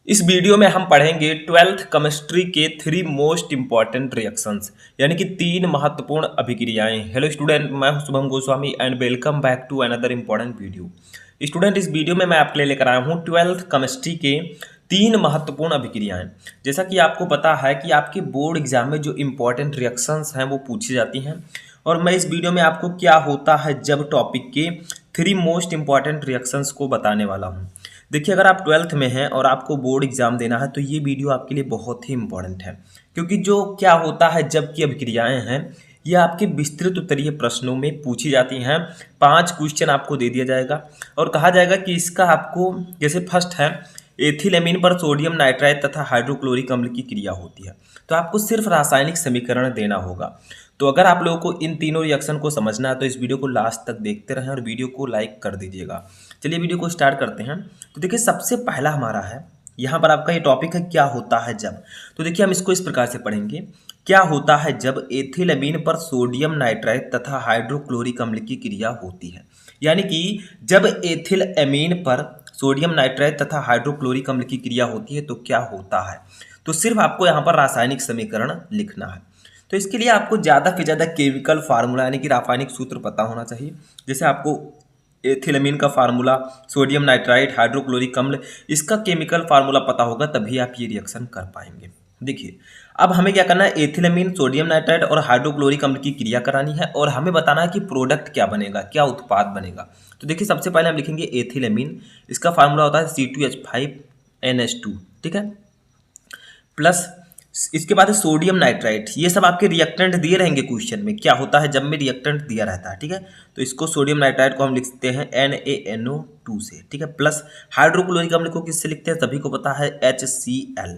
इस वीडियो में हम पढ़ेंगे 12th केमिस्ट्री के 3 मोस्ट इंपॉर्टेंट रिएक्शंस यानी कि 3 महत्वपूर्ण अभिक्रियाएं। हेलो स्टूडेंट, मैं हूं Shubham Goswami and welcome back to another important video. Student, इस वीडियो में मैं आपके लिए लेकर आया हूं 12th केमिस्ट्री के 3 महत्वपूर्ण अभिक्रियाएं। जैसा कि आपको पता है कि आपके बोर्ड एग्जाम में जो इंपॉर्टेंट रिएक्शंस हैं वो पूछी जाती हैं, और मैं इस वीडियो में आपको क्या होता है जब टॉपिक के 3 मोस्ट इंपॉर्टेंट रिएक्शंस को बताने वाला हूं। देखिए, अगर आप 12th में हैं और आपको बोर्ड एग्जाम देना है तो ये वीडियो आपके लिए बहुत ही इंपॉर्टेंट है, क्योंकि जो क्या होता है जब की अभिक्रियाएं हैं ये आपके विस्तृत उत्तरीय प्रश्नों में पूछी जाती हैं। 5 क्वेश्चन आपको दे दिया जाएगा और कहा जाएगा कि इसका आपको, जैसे फर्स्ट है एथिलेमीन पर सोडियम नाइट्राइट तथा हाइड्रोक्लोरिक अम्ल की क्रिया होती है, तो आपको सिर्फ रासायनिक समीकरण देना होगा। तो अगर आप लोगों को इन तीनों रिएक्शन को समझना है तो इस वीडियो को लास्ट तक देखते रहें और वीडियो को लाइक कर दीजिएगा। चलिए वीडियो को स्टार्ट करते हैं। तो देखिए, सबसे पहला हमारा है, यहाँ पर आपका ये टॉपिक है क्या होता है जब। तो देखिए, हम इसको इस प्रकार से पढ़ेंगे, क्या होता है जब एथिलेमीन पर सोडियम नाइट्राइट तथा हाइड्रोक्लोरिक अम्ल की क्रिया होती है। यानी कि जब एथिलएमीन पर सोडियम नाइट्राइट तथा हाइड्रोक्लोरिक अम्ल की क्रिया होती है तो क्या होता है। तो सिर्फ आपको यहाँ पर रासायनिक समीकरण लिखना है। तो इसके लिए आपको ज़्यादा से ज़्यादा केमिकल फार्मूला यानी कि रासायनिक सूत्र पता होना चाहिए। जैसे आपको एथिलमीन का फार्मूला, सोडियम नाइट्राइट, हाइड्रोक्लोरिक अम्ल, इसका केमिकल फार्मूला पता होगा तभी आप ये रिएक्शन कर पाएंगे। देखिए, अब हमें क्या करना है, एथिलमीन, सोडियम नाइट्राइट और हाइड्रोक्लोरिक अम्ल की क्रिया करानी है और हमें बताना है कि प्रोडक्ट क्या बनेगा, क्या उत्पाद बनेगा। तो देखिए, सबसे पहले हम लिखेंगे एथिलमीन। इसका फार्मूला होता है C2H5NH2, ठीक है, प्लस इसके बाद है सोडियम नाइट्राइट। ये सब आपके रिएक्टेंट दिए रहेंगे क्वेश्चन में, क्या होता है जब में रिएक्टेंट दिया रहता है, ठीक है। तो इसको सोडियम नाइट्राइट को हम लिखते हैं NaNO2 से, ठीक है, प्लस हाइड्रोक्लोरिक अम्ल को किससे लिखते हैं, सभी को पता है HCl।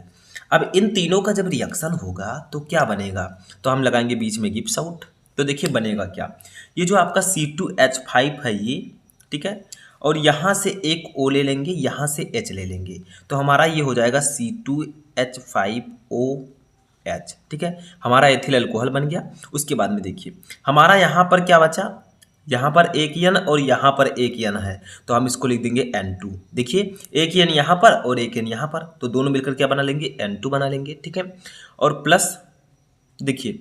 अब इन तीनों का जब रिएक्शन होगा तो क्या बनेगा, तो हम लगाएंगे बीच में गिब्स आउट। तो देखिए बनेगा क्या, ये जो आपका C2H5 है ये, ठीक है, और यहाँ से एक O ले लेंगे, यहाँ से H ले लेंगे, तो हमारा ये हो जाएगा C2H5OH, ठीक है, हमारा एथिल अल्कोहल बन गया। उसके बाद में देखिए हमारा यहाँ पर क्या बचा, यहाँ पर एक N और यहाँ पर एक N है, तो हम इसको लिख देंगे N2। देखिए, एक N यहाँ पर और एक N यहाँ पर, तो दोनों मिलकर क्या बना लेंगे, N2 बना लेंगे, ठीक है। और प्लस देखिए,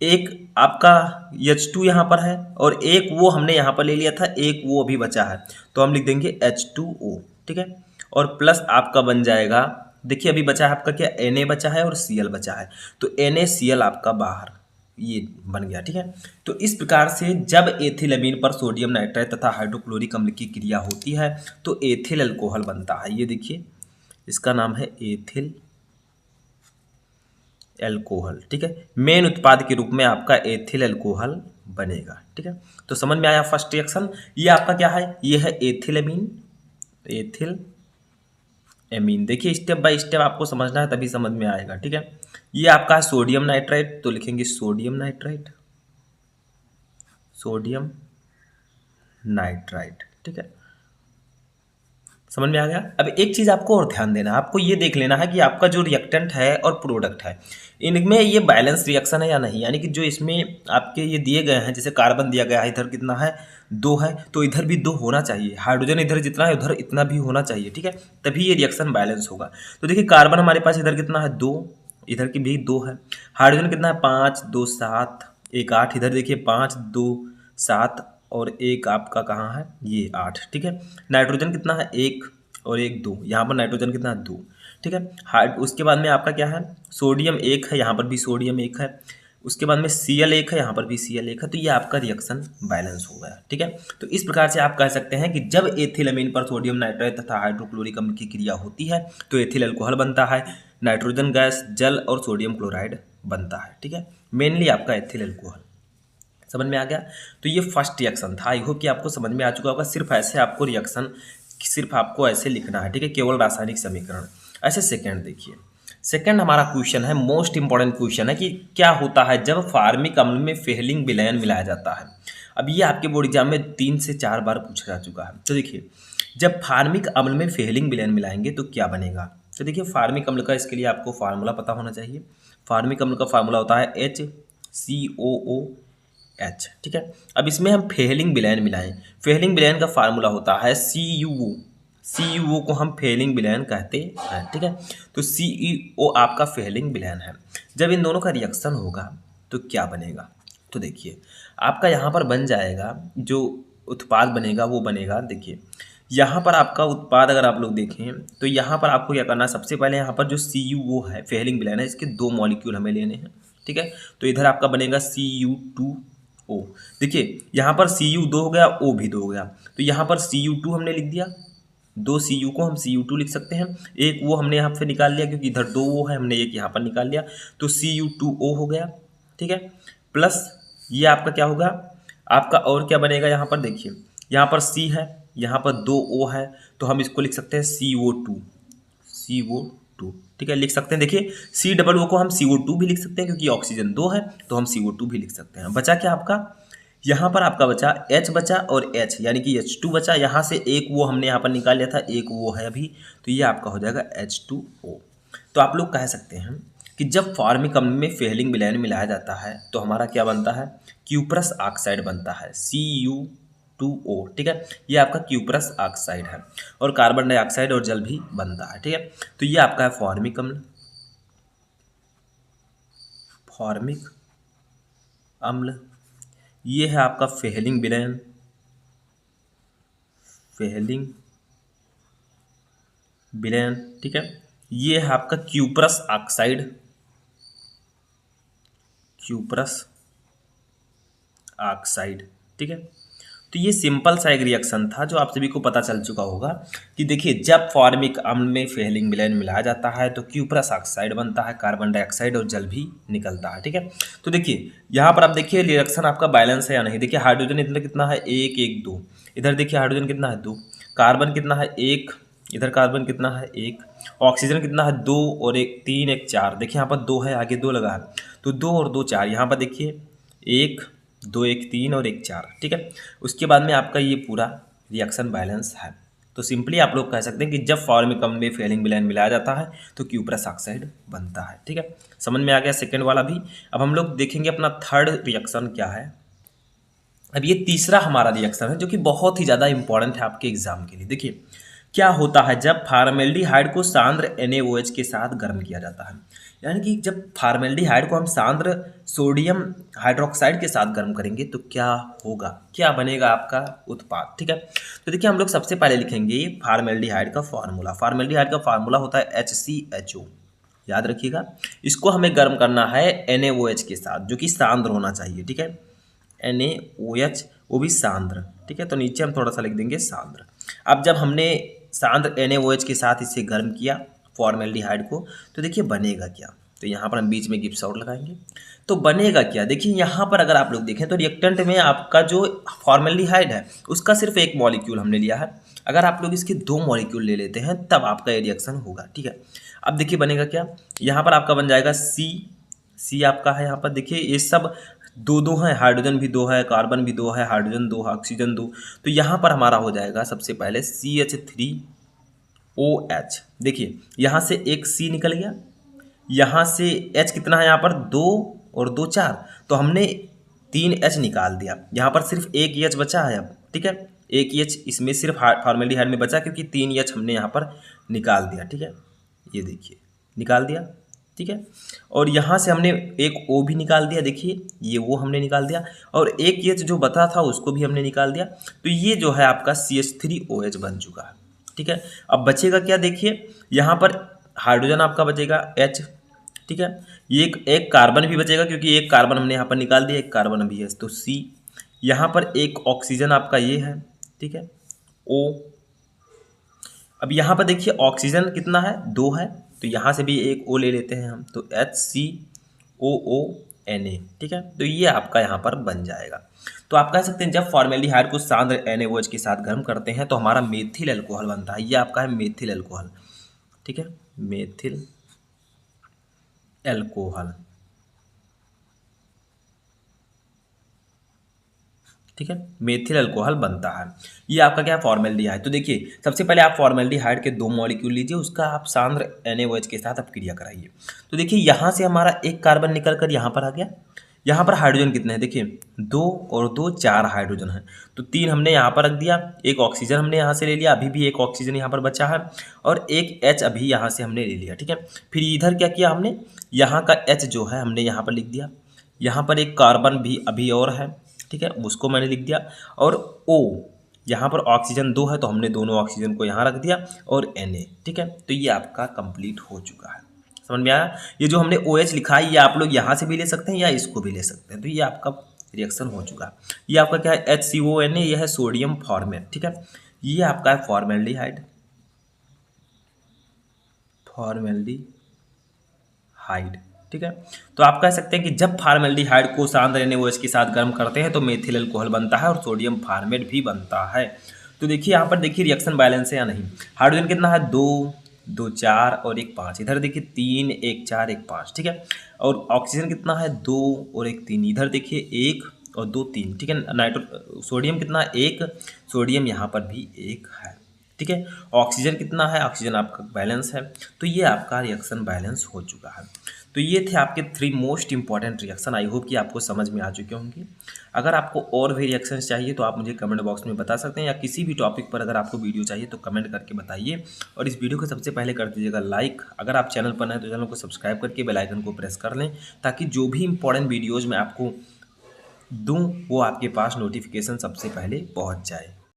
एक आपका H2 यहाँ पर है और एक वो हमने यहाँ पर ले लिया था, एक वो अभी बचा है, तो हम लिख देंगे H2O, ठीक है। और प्लस आपका बन जाएगा, देखिए अभी बचा है आपका क्या, Na बचा है और Cl बचा है, तो NaCl आपका बाहर ये बन गया, ठीक है। तो इस प्रकार से जब एथिलमीन पर सोडियम नाइट्राइट तथा हाइड्रोक्लोरिक अम्ल की क्रिया होती है तो एथिल अल्कोहल बनता है। ये देखिए, इसका नाम है एथिल एल्कोहल, ठीक है, मेन उत्पाद के रूप में आपका एथिल एल्कोहल बनेगा, ठीक है। तो समझ में आया फर्स्ट रिएक्शन। ये आपका क्या है, ये है एथिलमीन, एथिल एमीन। देखिए स्टेप बाय स्टेप आपको समझना है तभी समझ में आएगा, ठीक है। ये आपका है सोडियम नाइट्राइट, तो लिखेंगे सोडियम नाइट्राइट, सोडियम नाइट्राइट, ठीक है, समझ में आ गया। अब एक चीज़ आपको और ध्यान देना है, आपको ये देख लेना है कि आपका जो रिएक्टेंट है और प्रोडक्ट है इनमें ये बैलेंस रिएक्शन है या नहीं। यानी कि जो इसमें आपके ये दिए गए हैं, जैसे कार्बन दिया गया है, इधर कितना है, 2 है, तो इधर भी 2 होना चाहिए। हाइड्रोजन इधर जितना है उधर इतना भी होना चाहिए, ठीक है, तभी ये रिएक्शन बैलेंस होगा। तो देखिए, कार्बन हमारे पास इधर कितना है, 2, इधर की भी 2 है। हाइड्रोजन कितना है, 5, 2, 7, 1, 8, इधर देखिए 5, 2, 7 और एक आपका कहाँ है, ये 8, ठीक है। नाइट्रोजन कितना है, 1 और 1, 2, यहाँ पर नाइट्रोजन कितना है, 2, ठीक है। उसके बाद में आपका क्या है, सोडियम 1 है, यहाँ पर भी सोडियम 1 है। उसके बाद में Cl 1 है, यहाँ पर भी Cl 1 है, तो ये आपका रिएक्शन बैलेंस हो गया, ठीक है। तो इस प्रकार से आप कह सकते हैं कि जब एथिलमीन पर सोडियम नाइट्राइट तथा हाइड्रोक्लोरिक अम्ल की क्रिया होती है तो एथिल अल्कोहल बनता है, नाइट्रोजन गैस, जल और सोडियम क्लोराइड बनता है, ठीक है, मेनली आपका एथिल अल्कोहल। समझ में आ गया। तो ये फर्स्ट रिएक्शन था, आई होप कि आपको समझ में आ चुका होगा। सिर्फ ऐसे आपको रिएक्शन सिर्फ आपको ऐसे लिखना है, ठीक है, केवल रासायनिक समीकरण। ऐसे सेकंड देखिए, सेकंड हमारा क्वेश्चन है, मोस्ट इंपॉर्टेंट क्वेश्चन है कि क्या होता है जब फार्मिक अम्ल में फेहलिंग विलयन मिलाया जाता है। अब ये आपके बोर्ड एग्जाम में 3 से 4 बार पूछा जा चुका है। तो देखिए, जब फार्मिक अम्ल में फेहलिंग विलयन मिलाएंगे तो क्या बनेगा। तो देखिए, फार्मिक अम्ल का इसके लिए आपको फार्मूला पता होना चाहिए। फार्मिक अम्ल का फार्मूला होता है HCOOH, ठीक है। अब इसमें हम फेहलिंग विलयन मिलाएं, फेहलिंग विलयन का फार्मूला होता है CuO, CuO को हम फेलिंग विलयन कहते हैं, ठीक है। तो CuO आपका फेलिंग विलयन है। जब इन दोनों का रिएक्शन होगा तो क्या बनेगा, तो देखिए आपका यहाँ पर बन जाएगा, जो उत्पाद बनेगा वो बनेगा, देखिए यहाँ पर आपका उत्पाद अगर आप लोग देखें तो यहाँ पर आपको क्या करना है, सबसे पहले यहाँ पर जो CuO है फेलिंग विलयन है, इसके 2 मॉलिक्यूल हमें लेने हैं, ठीक है। तो इधर आपका बनेगा Cu2O। देखिए यहाँ पर Cu 2 हो गया, O भी 2 हो गया, तो यहाँ पर Cu2 हमने लिख दिया, 2 Cu को हम Cu2 लिख सकते हैं, एक वो हमने यहाँ पे निकाल लिया क्योंकि इधर 2 वो है, हमने एक यहाँ पर निकाल लिया, तो Cu2O हो गया, ठीक है। प्लस ये आपका क्या होगा, आपका और क्या बनेगा, यहाँ पर देखिए यहाँ पर C है, यहाँ पर 2 O है, तो हम इसको लिख सकते हैं CO2, ठीक है, लिख सकते हैं। देखिए C O को हम CO2 भी लिख सकते हैं क्योंकि ऑक्सीजन 2 है, तो हम CO2 भी लिख सकते हैं। बचा क्या आपका, यहाँ पर आपका बचा H बचा और H यानी कि H2 बचा, यहाँ से एक वो हमने यहाँ पर निकाल लिया था, एक वो है अभी, तो ये आपका हो जाएगा H2O। तो आप लोग कह सकते हैं कि जब फॉर्मिक अम्ल में फेलिंग विलयन मिलाया जाता है तो हमारा क्या बनता है, क्यूप्रस ऑक्साइड बनता है, Cu2O, ठीक है। ये आपका क्यूप्रस ऑक्साइड है और कार्बन डाइऑक्साइड और जल भी बनता है, ठीक है। तो ये आपका है फॉर्मिक अम्ल, फॉर्मिक अम्ल। ये है आपका फेलिंग विलयन, फेलिंग विलयन, ठीक है। ये है आपका क्यूप्रस ऑक्साइड, क्यूप्रस ऑक्साइड, ठीक है। तो ये सिंपल सा एक रिएक्शन था जो आप सभी को पता चल चुका होगा कि देखिए जब फॉर्मिक अम्ल में फेलिंग विलयन मिलाया जाता है तो क्यूप्रस ऑक्साइड बनता है, कार्बन डाइऑक्साइड और जल भी निकलता है, ठीक है। तो देखिए यहाँ पर आप देखिए रिएक्शन आपका बैलेंस है या नहीं, देखिए हाइड्रोजन इधर कितना है, 1 1 2, इधर देखिए हाइड्रोजन कितना है 2, कार्बन कितना है 1, इधर कार्बन कितना है 1, ऑक्सीजन कितना है 2 और 1 3 1 4, देखिए यहाँ पर 2 है, आगे 2 लगा है, तो 2 और 2 4, यहाँ पर देखिए 1 2 1 3 और 1 4, ठीक है। उसके बाद में आपका ये पूरा रिएक्शन बैलेंस है। तो सिंपली आप लोग कह सकते हैं कि जब फॉर्मिक अम्ल में फेलिंग विलयन मिलाया जाता है तो क्यूप्रस ऑक्साइड बनता है, ठीक है। समझ में आ गया सेकंड वाला भी। अब हम लोग देखेंगे अपना थर्ड रिएक्शन क्या है। अब ये तीसरा हमारा रिएक्शन है जो कि बहुत ही ज़्यादा इंपॉर्टेंट है आपके एग्जाम के लिए। देखिए क्या होता है जब फॉर्मेल्डिहाइड को सांद्र NaOH के साथ गर्म किया जाता है, यानी कि जब फॉर्मेल्डिहाइड को हम सांद्र सोडियम हाइड्रोक्साइड के साथ गर्म करेंगे तो क्या होगा, क्या बनेगा आपका उत्पाद, ठीक है। तो देखिए हम लोग सबसे पहले लिखेंगे फॉर्मेल्डिहाइड का फार्मूला। फॉर्मेल्डिहाइड का फार्मूला होता है HCHO, याद रखिएगा। इसको हमें गर्म करना है NaOH के साथ जो कि सांद्र होना चाहिए, ठीक है। NaOH वो भी सांद्र, ठीक है। तो नीचे हम थोड़ा सा लिख देंगे सांद्र। अब जब हमने सांद्र NaOH के साथ इसे गर्म किया फॉर्मेल्डिहाइड को, तो देखिए बनेगा क्या, तो यहाँ पर हम बीच में गिब्स आउट लगाएंगे, तो बनेगा क्या, देखिए यहाँ पर अगर आप लोग देखें तो रिएक्टेंट में आपका जो फॉर्मेल्डिहाइड है उसका सिर्फ एक मॉलिक्यूल हमने लिया है, अगर आप लोग इसके 2 मॉलिक्यूल ले लेते हैं तब आपका ये रिएक्शन होगा, ठीक है। अब देखिए बनेगा क्या, यहाँ पर आपका बन जाएगा C आपका है, यहाँ पर देखिए ये सब 2 2 हैं, हाइड्रोजन भी 2 है, कार्बन भी 2 है, हाइड्रोजन 2 है, ऑक्सीजन 2, तो यहाँ पर हमारा हो जाएगा सबसे पहले CH3OH। देखिए यहाँ से एक C निकल गया, यहाँ से H कितना है, यहाँ पर 2 और 2 4, तो हमने 3 H निकाल दिया, यहाँ पर सिर्फ एक H बचा है अब, ठीक है। एक H इसमें सिर्फ फॉर्मेल्डिहाइड में बचा क्योंकि 3 H हमने यहाँ पर निकाल दिया, ठीक है। ये देखिए निकाल दिया, ठीक है। और यहाँ से हमने एक O भी निकाल दिया, देखिए ये वो हमने निकाल दिया, और एक H जो बता था उसको भी हमने निकाल दिया, तो ये जो है आपका CH3OH बन चुका है, ठीक है। अब बचेगा क्या, देखिए यहाँ पर हाइड्रोजन आपका बचेगा H, ठीक है। ये एक कार्बन भी बचेगा क्योंकि एक कार्बन हमने यहाँ पर निकाल दिया, एक कार्बन अभी है, तो C। यहाँ पर एक ऑक्सीजन आपका ये है, ठीक है, O। अब यहाँ पर देखिए ऑक्सीजन कितना है, 2 है, तो यहाँ से भी एक O ले लेते हैं हम, तो HCOONA, ठीक है। तो ये आपका यहाँ पर बन जाएगा। तो आप कह सकते हैं जब फॉर्मेल्डिहाइड को सांद्र NaOH के साथ गर्म करते हैं तो हमारा मेथिल अल्कोहल बनता है, ये आपका है मेथिल अल्कोहल, ठीक है, मेथिल अल्कोहल, ठीक है, मेथिल अल्कोहल बनता है। ये आपका क्या है, फॉर्मेल्डिहाइड। तो देखिए सबसे पहले आप फॉर्मेल्डिहाइड के 2 मॉलिक्यूल लीजिए, उसका आप सांद्र NaOH के साथ अपक्रिया कराइए। तो देखिए यहाँ से हमारा एक कार्बन निकल कर यहाँ पर आ गया, यहाँ पर हाइड्रोजन कितने हैं देखिए, 2 और 2 4 हाइड्रोजन हैं, तो 3 हमने यहाँ पर रख दिया, एक ऑक्सीजन हमने यहाँ से ले लिया, अभी भी एक ऑक्सीजन यहाँ पर बचा है और एक H अभी यहाँ से हमने ले लिया, ठीक है। फिर इधर क्या किया हमने, यहाँ का H जो है हमने यहाँ पर लिख दिया, यहाँ पर एक कार्बन भी अभी और है, ठीक है, उसको मैंने लिख दिया, और O यहाँ पर ऑक्सीजन 2 है तो हमने दोनों ऑक्सीजन को यहाँ रख दिया और Na, ठीक है। तो ये आपका कंप्लीट हो चुका है, समझ में आया। ये जो हमने OH लिखा है ये आप लोग यहाँ से भी ले सकते हैं या इसको भी ले सकते हैं, तो ये आपका रिएक्शन हो चुका है। ये आपका क्या है, HCONA, ये है सोडियम फॉर्मेट, ठीक है। ये आपका है फॉर्मेल्डिहाइड, ठीक है। तो आप कह सकते हैं कि जब फॉर्मेल्डिहाइड को शांत रहने OH के साथ गर्म करते हैं तो मेथिल अल्कोहल बनता है और सोडियम फॉर्मेट भी बनता है। तो देखिए यहाँ पर देखिए रिएक्शन बैलेंस है या नहीं, हाइड्रोजन कितना है, 2 2 4 और 1 5, इधर देखिए 3 1 4 1 5, ठीक है। और ऑक्सीजन कितना है, 2 और 1 3, इधर देखिए 1 और 2 3, ठीक है। सोडियम कितना है, 1, सोडियम यहाँ पर भी 1 है, ठीक है। ऑक्सीजन कितना है, ऑक्सीजन आपका बैलेंस है, तो ये आपका रिएक्शन बैलेंस हो चुका है। तो ये थे आपके 3 most important reaction. I hope कि आपको समझ में आ चुके होंगे। अगर आपको और भी रिएक्शंस चाहिए तो आप मुझे कमेंट बॉक्स में बता सकते हैं, या किसी भी टॉपिक पर अगर आपको वीडियो चाहिए तो कमेंट करके बताइए। और इस वीडियो को सबसे पहले कर दीजिएगा लाइक, अगर आप चैनल पर नए तो चैनल को सब्सक्राइब करके बेल आइकन को प्रेस कर लें, ताकि जो भी इंपॉर्टेंट वीडियोज़ मैं आपको दूँ वो आपके पास नोटिफिकेशन सबसे पहले पहुँच जाए।